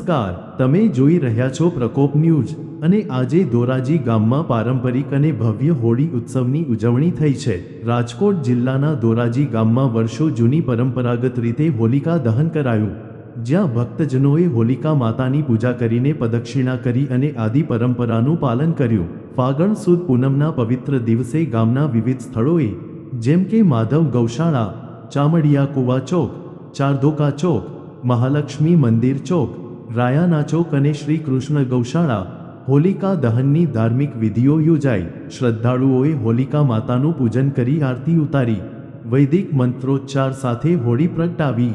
નમસ્કાર, તમે જોઈ રહ્યા છો પ્રકોપ ન્યૂઝ અને આજે ધોરાજી ગામમાં પારંપરિક અને ભવ્ય હોળી ઉત્સવની ઉજવણી થઈ છે। રાજકોટ જિલ્લાના ધોરાજી ગામમાં વર્ષો જૂની પરંપરાગત રીતે હોલિકા દહન કરાયું, જ્યાં ભક્તજનોએ હોલિકા માતાની પૂજા કરીને પ્રદક્ષિણા કરી અને આદિ પરંપરાનું પાલન કર્યું। ફાગણ સુદ પૂનમના પવિત્ર દિવસે ગામના વિવિધ સ્થળોએ જેમ કે માધવ ગૌશાળા, ચામડિયા કુવા ચોક, ચારધોકા ચોક, મહાલક્ષ્મી મંદિર ચોક, રાયાના ચોક અને શ્રી કૃષ્ણ ગૌશાળા હોલિકા દહનની ધાર્મિક વિધિઓ યોજાઈ। શ્રદ્ધાળુઓએ હોલિકા માતાનું પૂજન કરી આરતી ઉતારી વૈદિક મંત્રોચ્ચાર સાથે હોળી પ્રગટાવી।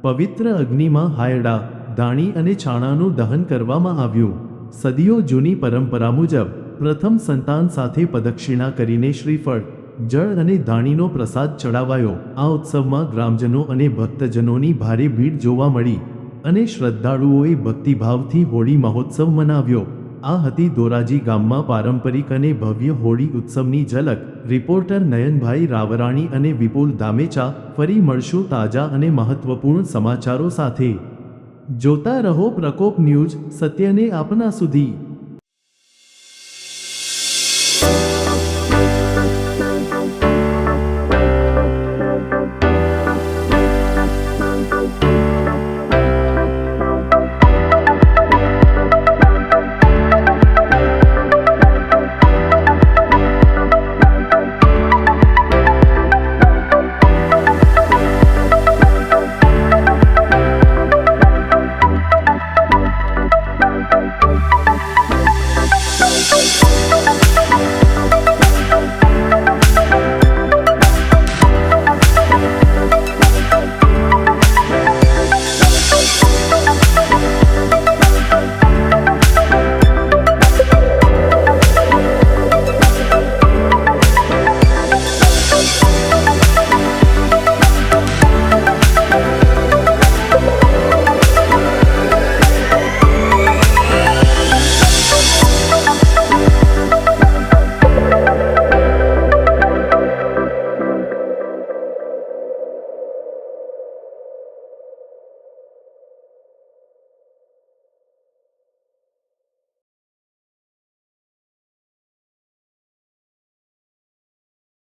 પવિત્ર અગ્નિમાં હાયડા, ધાણી અને છાણાનું દહન કરવામાં આવ્યું। સદીઓ જૂની પરંપરા મુજબ પ્રથમ સંતાન સાથે પ્રદક્ષિણા કરીને શ્રીફળ, જળ અને ધાણીનો પ્રસાદ ચડાવાયો। આ ઉત્સવમાં ગ્રામજનો અને ભક્તજનોની ભારે ભીડ જોવા મળી અને શ્રદ્ધાળુઓએ ભક્તિભાવથી હોળી મહોત્સવ મનાવ્યો। આ હતી ધોરાજી ગામમાં પારંપરિક અને ભવ્ય હોળી ઉત્સવની ઝલક। રિપોર્ટર નયનભાઈ રાવરાણી અને વિપુલ ધામેચા। ફરી મળશું તાજા અને મહત્વપૂર્ણ સમાચારો સાથે। જોતા રહો પ્રકોપ ન્યૂઝ, સત્યને આપના સુધી।